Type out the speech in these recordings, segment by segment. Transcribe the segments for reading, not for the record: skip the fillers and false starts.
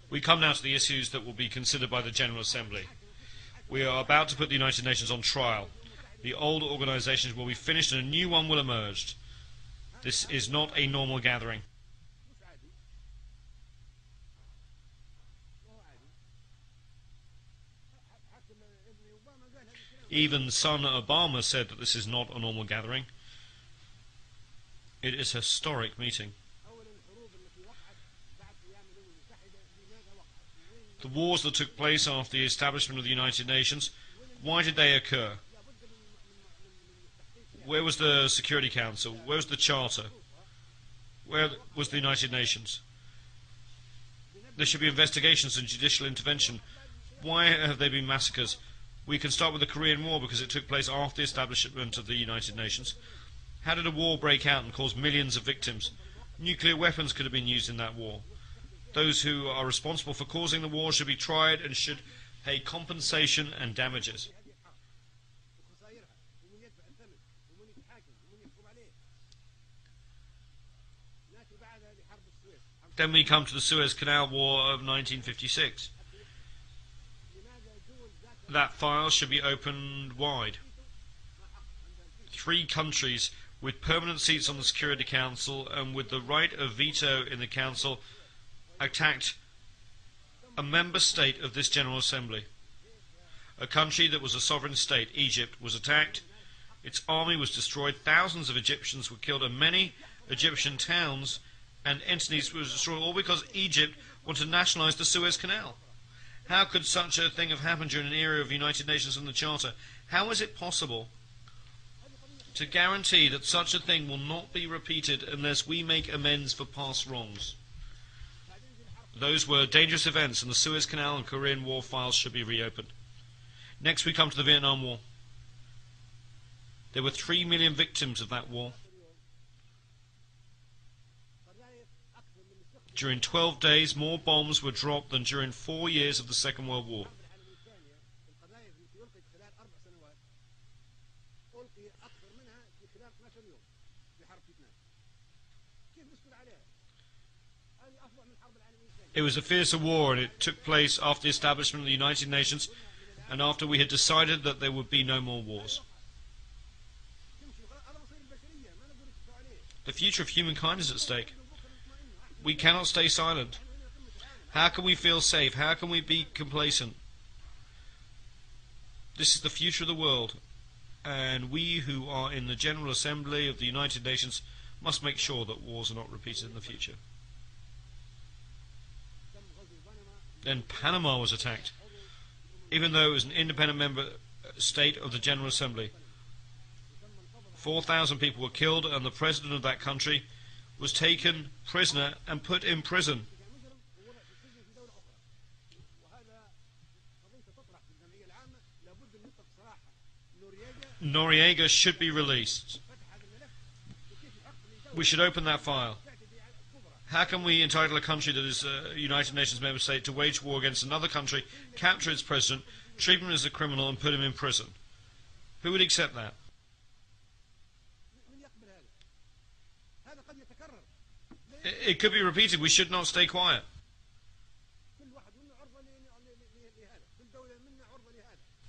We come now to the issues that will be considered by the General Assembly. We are about to put the United Nations on trial. The old organisations will be finished and a new one will emerge. This is not a normal gathering. Even son Obama said that this is not a normal gathering. It is a historic meeting. The wars that took place after the establishment of the United Nations, why did they occur? Where was the Security Council? Where was the Charter? Where was the United Nations? There should be investigations and judicial intervention. Why have there been massacres? We can start with the Korean War because it took place after the establishment of the United Nations. How did a war break out and cause millions of victims? Nuclear weapons could have been used in that war. Those who are responsible for causing the war should be tried and should pay compensation and damages. Then we come to the Suez Canal War of 1956. That file should be opened wide. 3 countries with permanent seats on the Security Council and with the right of veto in the Council attacked a member state of this General Assembly. A country that was a sovereign state, Egypt, was attacked. Its army was destroyed. Thousands of Egyptians were killed and many Egyptian towns and entities were destroyed, all because Egypt wanted to nationalise the Suez Canal. How could such a thing have happened during an era of United Nations and the Charter? How is it possible to guarantee that such a thing will not be repeated unless we make amends for past wrongs? Those were dangerous events, and the Suez Canal and Korean War files should be reopened. Next we come to the Vietnam War. There were 3 million victims of that war. During 12 days, more bombs were dropped than during 4 years of the Second World War. It was a fiercer war, and it took place after the establishment of the United Nations and after we had decided that there would be no more wars. The future of humankind is at stake. We cannot stay silent. How can we feel safe? How can we be complacent? This is the future of the world, and we who are in the General Assembly of the United Nations must make sure that wars are not repeated in the future. Then Panama was attacked, even though it was an independent member state of the General Assembly. 4,000 people were killed, and the president of that country was taken prisoner and put in prison. Noriega should be released. We should open that file. How can we entitle a country that is a United Nations member state to wage war against another country, capture its president, treat him as a criminal and put him in prison? Who would accept that? It could be repeated. We should not stay quiet.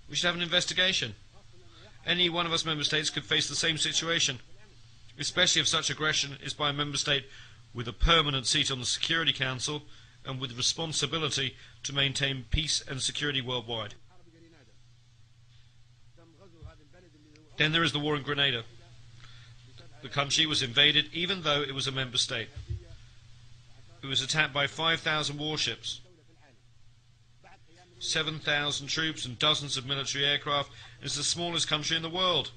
We should have an investigation. Any one of us member states could face the same situation, especially if such aggression is by a member state with a permanent seat on the Security Council and with responsibility to maintain peace and security worldwide. Then there is the war in Grenada. The country was invaded even though it was a member state. It was attacked by 5,000 warships, 7,000 troops and dozens of military aircraft. It's the smallest country in the world.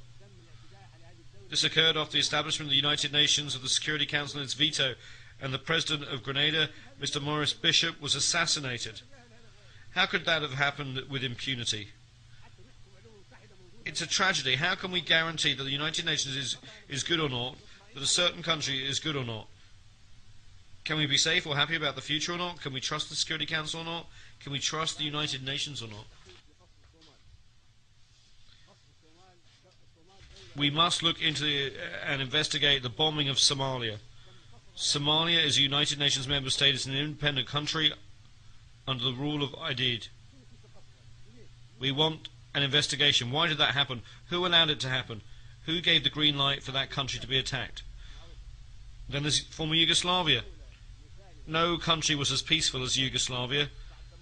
This occurred after the establishment of the United Nations, of the Security Council and its veto, and the President of Grenada, Mr. Maurice Bishop, was assassinated. How could that have happened with impunity? It's a tragedy. How can we guarantee that the United Nations is good or not, that a certain country is good or not? Can we be safe or happy about the future or not? Can we trust the Security Council or not? Can we trust the United Nations or not? We must look into and investigate the bombing of Somalia. Somalia is a United Nations member state. It's an independent country. under the rule of Aidid. We want an investigation. Why did that happen? Who allowed it to happen? Who gave the green light for that country to be attacked? Then there's former Yugoslavia. No country was as peaceful as Yugoslavia,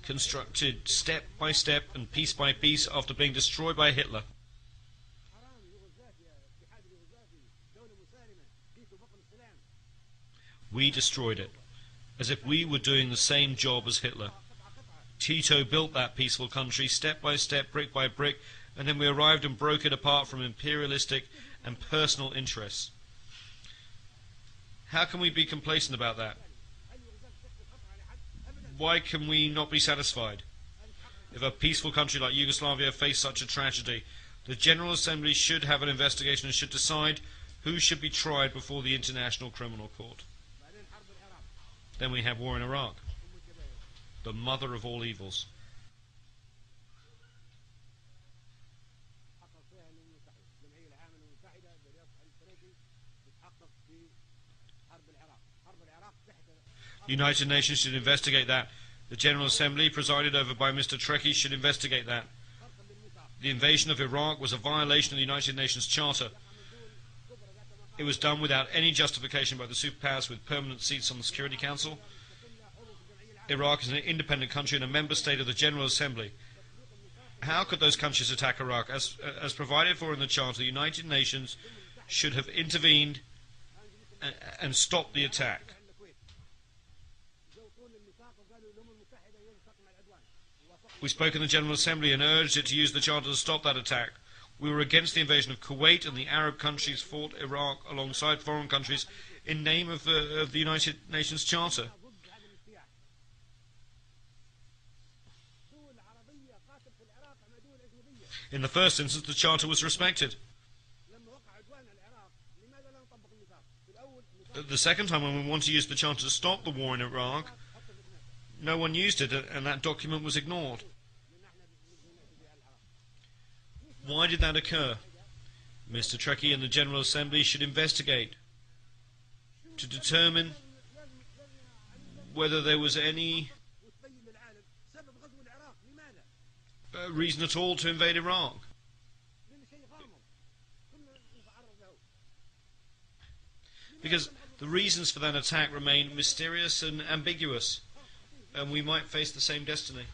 constructed step by step and piece by piece after being destroyed by Hitler. We destroyed it, as if we were doing the same job as Hitler. Tito built that peaceful country step by step, brick by brick, and then we arrived and broke it apart from imperialistic and personal interests. How can we be complacent about that? Why can we not be satisfied? If a peaceful country like Yugoslavia faced such a tragedy, the General Assembly should have an investigation and should decide who should be tried before the International Criminal Court. Then we have war in Iraq, the mother of all evils. The United Nations should investigate that. The General Assembly, presided over by Mr. Trekkie, should investigate that. The invasion of Iraq was a violation of the United Nations Charter. It was done without any justification by the superpowers with permanent seats on the Security Council. Iraq is an independent country and a member state of the General Assembly. How could those countries attack Iraq? As provided for in the Charter, the United Nations should have intervened and stopped the attack. We spoke in the General Assembly and urged it to use the Charter to stop that attack. We were against the invasion of Kuwait, and the Arab countries fought Iraq alongside foreign countries in name of the United Nations Charter. In the first instance, the Charter was respected. The second time, when we wanted to use the Charter to stop the war in Iraq, no one used it, and that document was ignored. Why did that occur? Mr. Trekkie and the General Assembly should investigate to determine whether there was any reason at all to invade Iraq. Because the reasons for that attack remain mysterious and ambiguous, and we might face the same destiny.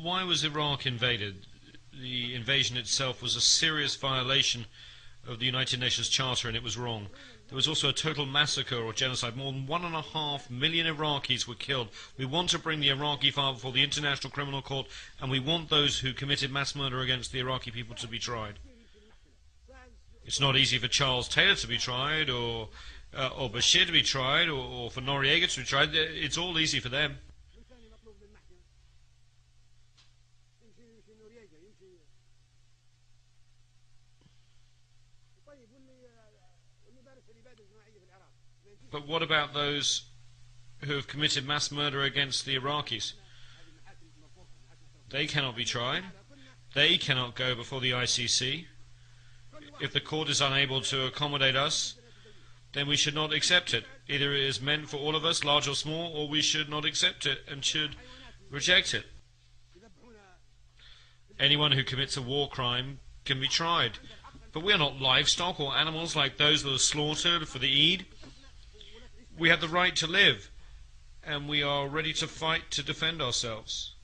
Why was Iraq invaded? The invasion itself was a serious violation of the United Nations Charter, and it was wrong. There was also a total massacre or genocide. More than 1.5 million Iraqis were killed. We want to bring the Iraqi file before the International Criminal Court, and we want those who committed mass murder against the Iraqi people to be tried. It's not easy for Charles Taylor to be tried, or Bashir to be tried, or for Noriega to be tried. It's all easy for them. But what about those who have committed mass murder against the Iraqis? They cannot be tried. They cannot go before the ICC. If the court is unable to accommodate us, then we should not accept it. Either it is meant for all of us, large or small, or we should not accept it and should reject it. Anyone who commits a war crime can be tried. But we are not livestock or animals like those that are slaughtered for the Eid. We have the right to live, and we are ready to fight to defend ourselves.